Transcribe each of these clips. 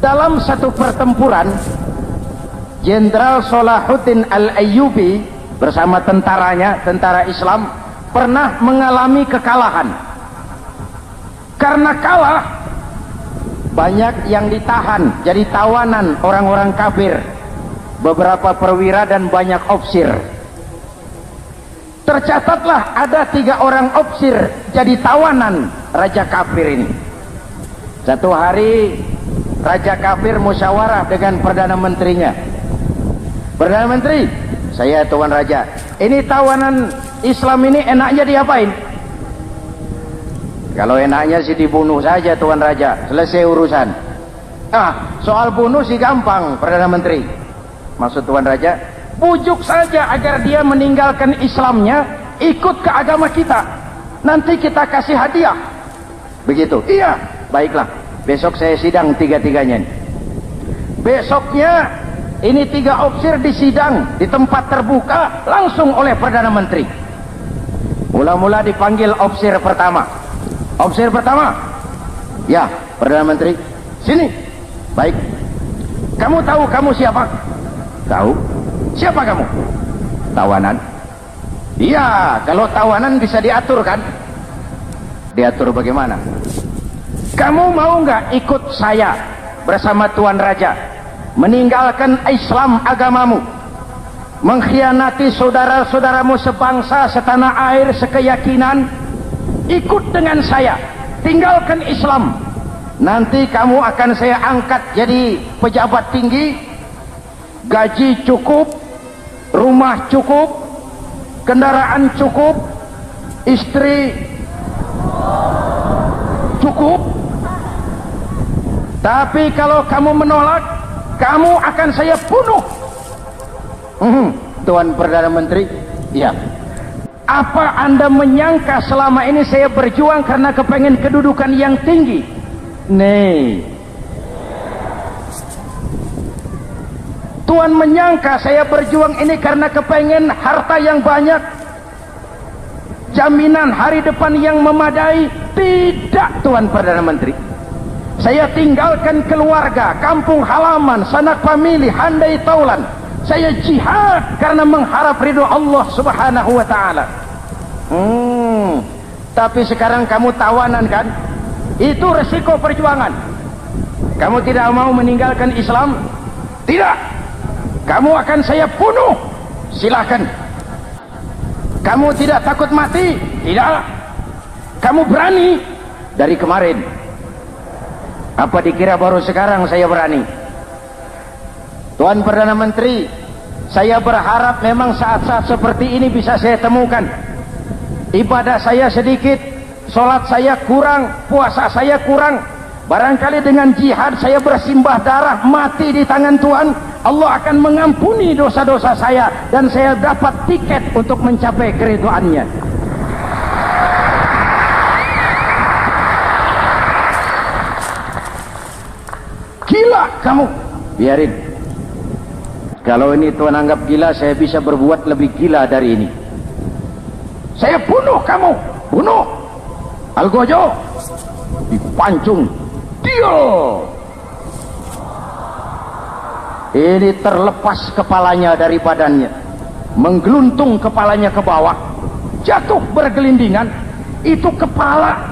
dalam satu pertempuran, Jenderal Salahuddin Al-Ayyubi bersama tentaranya, tentara Islam, pernah mengalami kekalahan. Karena kalah, banyak yang ditahan jadi tawanan orang-orang kafir, beberapa perwira dan banyak ofsir. Tercatatlah ada 3 orang ofsir jadi tawanan raja kafir ini. Satu hari raja kafir musyawarah dengan perdana menterinya. Perdana menteri, saya tuan raja, ini tawanan Islam ini enaknya diapain? Kalau enaknya sih dibunuh saja tuan raja, selesai urusan. Soal bunuh sih gampang perdana menteri. Maksud tuan raja, bujuk saja agar dia meninggalkan Islamnya, ikut ke agama kita, nanti kita kasih hadiah. Begitu? Iya, baiklah, besok saya sidang 3-3-nya. Besoknya ini 3 ofsir disidang di tempat terbuka langsung oleh perdana menteri. Mula-mula dipanggil ofsir pertama. Ofsir pertama, ya perdana menteri, sini. Baik, kamu tahu kamu siapa? Tahu. Siapa kamu? Tawanan. Iya, kalau tawanan bisa diatur kan? Diatur bagaimana? Kamu mau nggak ikut saya bersama tuan raja meninggalkan Islam agamamu, mengkhianati saudara-saudaramu sebangsa, setanah air, sekeyakinan? Ikut dengan saya, tinggalkan Islam. Nanti kamu akan saya angkat jadi pejabat tinggi, gaji cukup, rumah cukup, kendaraan cukup, istri cukup. Tapi kalau kamu menolak, kamu akan saya bunuh. Tuan Perdana Menteri, ya. Apa Anda menyangka selama ini saya berjuang karena kepengen kedudukan yang tinggi? Nih, Tuan menyangka saya berjuang ini karena kepengen harta yang banyak, jaminan hari depan yang memadai? Tidak, Tuan Perdana Menteri. Saya tinggalkan keluarga, kampung halaman, sanak famili, handai taulan. Saya jihad karena mengharap ridho Allah Subhanahu wa ta'ala. Tapi sekarang kamu tawanan kan? Itu resiko perjuangan. Kamu tidak mau meninggalkan Islam? Tidak. Kamu akan saya bunuh. Silakan. Kamu tidak takut mati? Tidak. Kamu berani? Dari kemarin. Apa dikira baru sekarang saya berani? Tuan Perdana Menteri, saya berharap memang saat-saat seperti ini bisa saya temukan. Ibadah saya sedikit, sholat saya kurang, puasa saya kurang. Barangkali dengan jihad saya bersimbah darah, mati di tangan Tuhan, Allah akan mengampuni dosa-dosa saya dan saya dapat tiket untuk mencapai keridhaannya. Gila kamu, biarin. Kalau ini Tuan anggap gila, saya bisa berbuat lebih gila dari ini. Saya bunuh kamu, bunuh. Algojo dipancung, dia. Ini terlepas kepalanya dari badannya, menggeluntung kepalanya ke bawah, jatuh bergelindingan. Itu kepala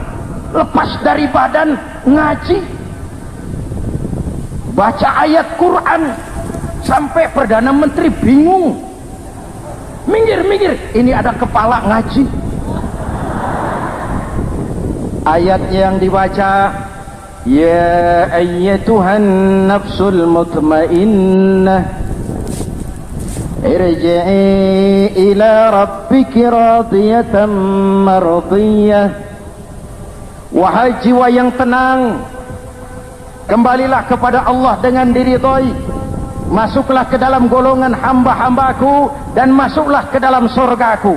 lepas dari badan, ngaji, baca ayat Quran. Sampai Perdana Menteri bingung. Minggir, minggir. Ini ada kepala ngaji. Ayat yang dibaca, ya ayyatuhan nafsul mutmainnah, irji'i ila rabbiki radiyatan mardiyah. Wahai jiwa yang tenang, kembalilah kepada Allah dengan diridhoi. Masuklah ke dalam golongan hamba-hambaku dan masuklah ke dalam surgaku.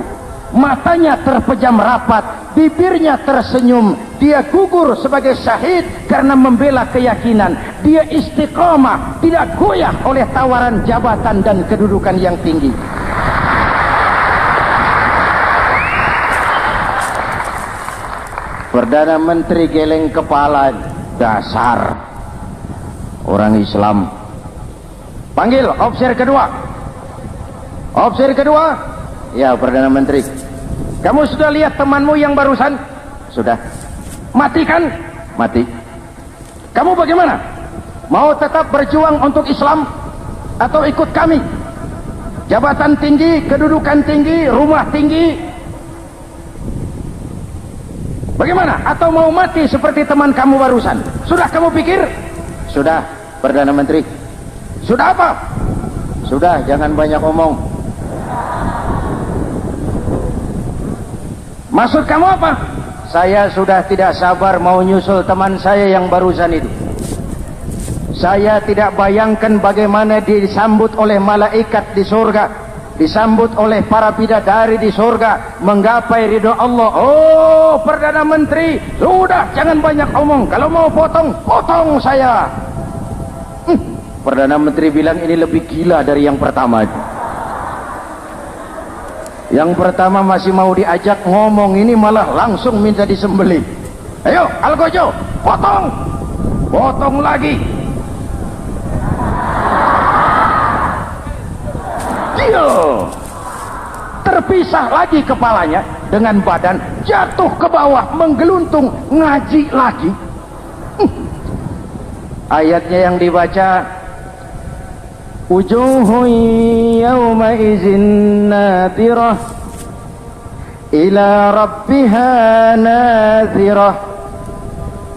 Matanya terpejam rapat, bibirnya tersenyum. Dia gugur sebagai syahid karena membela keyakinan. Dia istiqamah, tidak goyah oleh tawaran jabatan dan kedudukan yang tinggi. Perdana Menteri geleng kepala, dasar orang Islam. Panggil opsir kedua. Opsir kedua. Ya, Perdana Menteri. Kamu sudah lihat temanmu yang barusan? Sudah. Mati kan? Mati. Kamu bagaimana? Mau tetap berjuang untuk Islam atau ikut kami? Jabatan tinggi, kedudukan tinggi, rumah tinggi. Bagaimana? Atau mau mati seperti teman kamu barusan? Sudah kamu pikir? Sudah, Perdana Menteri. Sudah apa? Sudah, jangan banyak omong. Maksud kamu apa? Saya sudah tidak sabar mau nyusul teman saya yang barusan itu. Saya tidak bayangkan bagaimana disambut oleh malaikat di surga, disambut oleh para bidadari di surga, menggapai ridho Allah. Oh, Perdana Menteri, sudah jangan banyak omong. Kalau mau potong, potong saya. Perdana Menteri bilang ini lebih gila dari yang pertama. Yang pertama masih mau diajak ngomong, ini malah langsung minta disembelih. Ayo, Algojo, potong. Potong lagi. Terpisah lagi kepalanya dengan badan, jatuh ke bawah, menggeluntung, ngaji lagi. Ayatnya yang dibaca, wujuhun yawma izin nadirah ila rabbiha nadirah.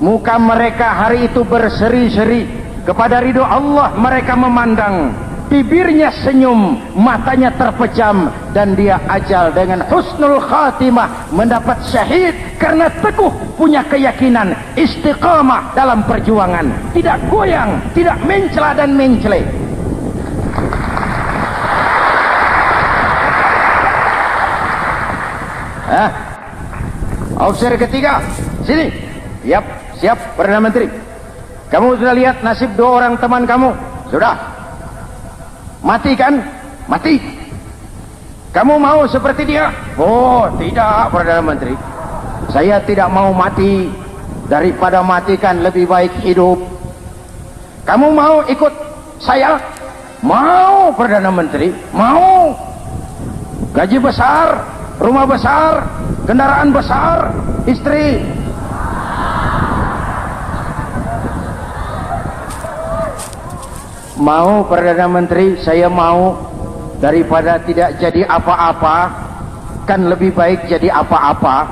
Muka mereka hari itu berseri-seri kepada ridho Allah. Mereka memandang, bibirnya senyum, matanya terpejam, dan dia ajal dengan husnul khatimah, mendapat syahid karena teguh punya keyakinan, istiqamah dalam perjuangan, tidak goyang, tidak mencela dan mencele. Opsir ketiga, sini. Siap, siap, Perdana Menteri. Kamu sudah lihat nasib dua orang teman kamu? Sudah. Mati kan? Mati. Kamu mau seperti dia? Oh, tidak, Perdana Menteri. Saya tidak mau mati. Daripada mati kan lebih baik hidup. Kamu mau ikut saya? Mau, Perdana Menteri. Mau. Gaji besar, rumah besar, kendaraan besar, istri. Mau, Perdana Menteri, saya mau. Daripada tidak jadi apa-apa, kan lebih baik jadi apa-apa.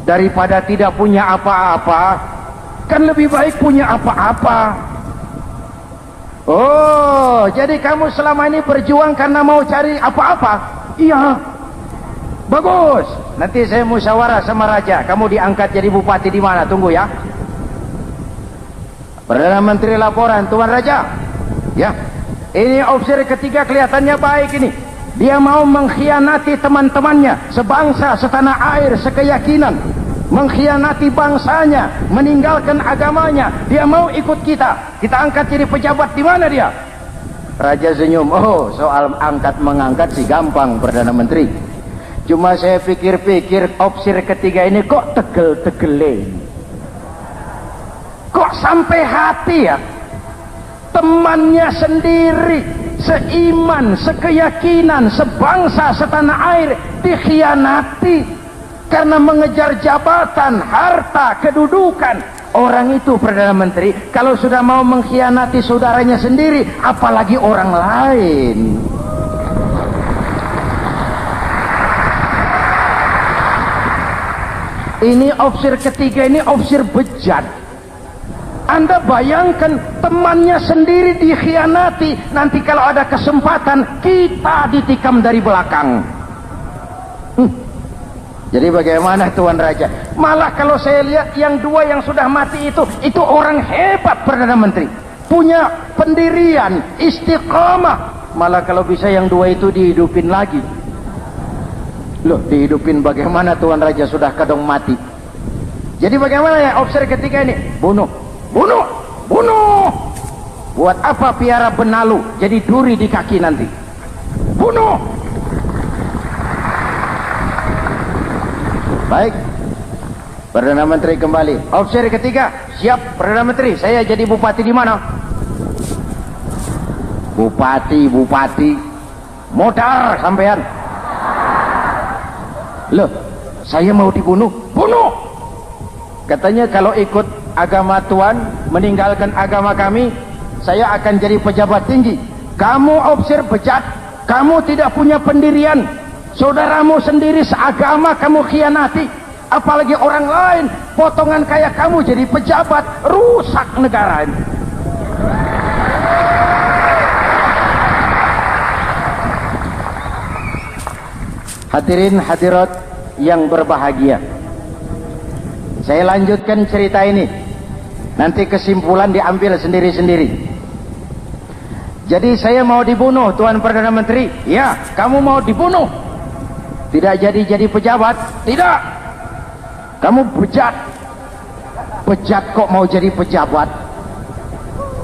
Daripada tidak punya apa-apa, kan lebih baik punya apa-apa. Oh, jadi kamu selama ini berjuang karena mau cari apa-apa? Iya. Bagus. Nanti saya musyawarah sama raja. Kamu diangkat jadi bupati di mana? Tunggu ya. Perdana Menteri laporan, Tuan Raja. Ya, ini opsir ketiga kelihatannya baik ini. Dia mau mengkhianati teman-temannya, sebangsa, setanah air, sekeyakinan. Mengkhianati bangsanya, meninggalkan agamanya. Dia mau ikut kita. Kita angkat jadi pejabat, di mana dia? Raja senyum. Oh, soal angkat mengangkat sih gampang, Perdana Menteri. Cuma saya pikir-pikir opsir ketiga ini kok tegel-tegelin. Kok sampai hati ya? Temannya sendiri, seiman, sekeyakinan, sebangsa, setanah air, dikhianati karena mengejar jabatan, harta, kedudukan. Orang itu, Perdana Menteri, kalau sudah mau mengkhianati saudaranya sendiri, apalagi orang lain. Ini opsir ketiga, ini opsir bejat. Anda bayangkan temannya sendiri dikhianati, nanti kalau ada kesempatan kita ditikam dari belakang. Jadi bagaimana Tuan Raja? Malah kalau saya lihat yang dua yang sudah mati itu orang hebat, Perdana Menteri. Punya pendirian, istiqamah. Malah kalau bisa yang dua itu dihidupin lagi. Loh, dihidupin bagaimana Tuan Raja, sudah kadang mati. Jadi bagaimana ya opsir ketiga ini? Bunuh. Bunuh, bunuh. Buat apa piara benalu jadi duri di kaki nanti? Bunuh. Baik. Perdana Menteri kembali. Opsi ketiga, siap Perdana Menteri, saya jadi bupati di mana? Bupati, modar sampean. Loh, saya mau dibunuh, bunuh. Katanya kalau ikut agama Tuhan, meninggalkan agama kami, saya akan jadi pejabat tinggi. Kamu opsir bejat, kamu tidak punya pendirian, saudaramu sendiri seagama kamu khianati, apalagi orang lain, potongan kayak kamu jadi pejabat, rusak negara ini. Hadirin hadirat yang berbahagia, saya lanjutkan cerita ini, nanti kesimpulan diambil sendiri-sendiri. Jadi saya mau dibunuh Tuan Perdana Menteri. Ya, kamu mau dibunuh, tidak jadi pejabat? Tidak. Kamu bejat kok mau jadi pejabat.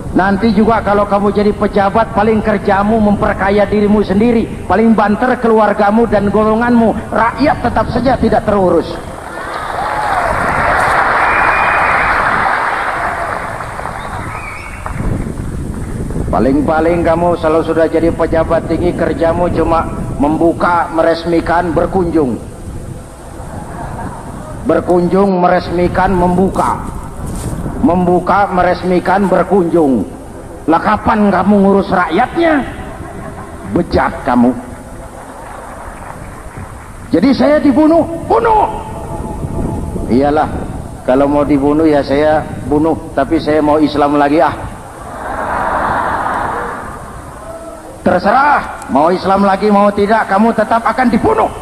Nanti juga kalau kamu jadi pejabat, paling kerjamu memperkaya dirimu sendiri, paling banter keluargamu dan golonganmu, rakyat tetap saja tidak terurus. Paling-paling kamu kalau sudah jadi pejabat tinggi, kerjamu cuma membuka, meresmikan, berkunjung, meresmikan, membuka, meresmikan, berkunjung. Lah kapan kamu ngurus rakyatnya? Bejat kamu. Jadi saya dibunuh, bunuh. Iyalah, kalau mau dibunuh ya saya bunuh, tapi saya mau Islam lagi ah. Terserah, mau Islam lagi mau tidak, kamu tetap akan dibunuh.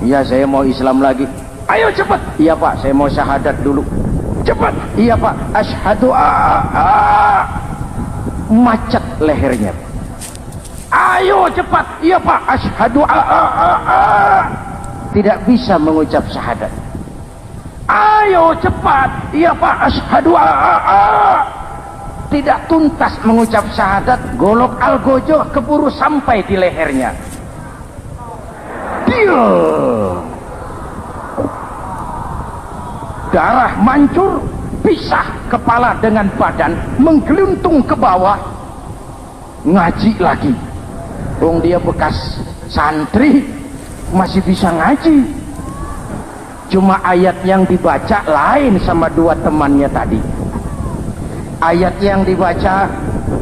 Iya, saya mau Islam lagi. Ayo cepat. Iya Pak, saya mau syahadat dulu. Cepat. Iya Pak, asyhadu macet lehernya. Ayo cepat. Iya Pak, asyhadu tidak bisa mengucap syahadat. Ayo cepat. Iya Pak, asyhadu tidak tuntas mengucap syahadat, golok algojo keburu sampai di lehernya. Dia darah mancur, pisah kepala dengan badan, menggeluntung ke bawah. Ngaji lagi. Dia bekas santri, masih bisa ngaji. Cuma ayat yang dibaca lain sama dua temannya tadi. Ayat yang dibaca,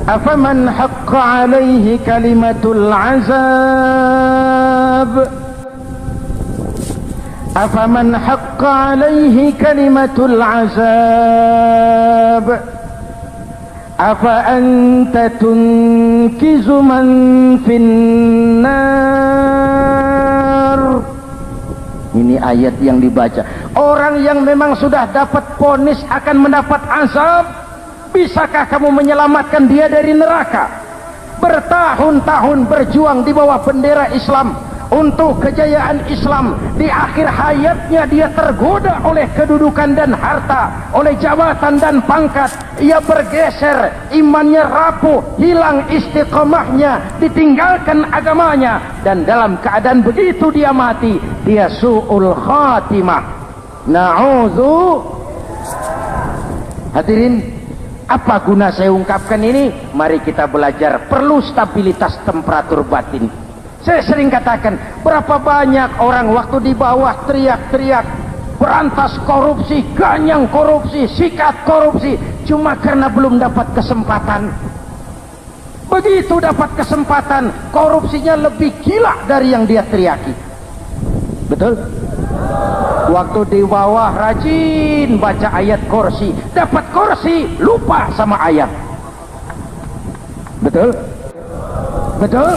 afaman haqqa alaihi kalimatul azab, afaman haqqa alaihi kalimatul azab, afa anta tunkizu man finnar. Ini ayat yang dibaca. Orang yang memang sudah dapat vonis akan mendapat azab, bisakah kamu menyelamatkan dia dari neraka? Bertahun-tahun berjuang di bawah bendera Islam untuk kejayaan Islam, di akhir hayatnya dia tergoda oleh kedudukan dan harta, oleh jabatan dan pangkat. Ia bergeser, imannya rapuh, hilang istiqomahnya, ditinggalkan agamanya, dan dalam keadaan begitu dia mati, dia su'ul khatimah. Na'udzu. Hadirin, apa guna saya ungkapkan ini? Mari kita belajar, perlu stabilitas temperatur batin. Saya sering katakan, berapa banyak orang waktu di bawah teriak-teriak berantas korupsi, ganyang korupsi, sikat korupsi, cuma karena belum dapat kesempatan. Begitu dapat kesempatan, korupsinya lebih gila dari yang dia teriaki. Betul? Waktu di bawah rajin baca ayat kursi, dapat kursi, lupa sama ayat. Betul? Betul?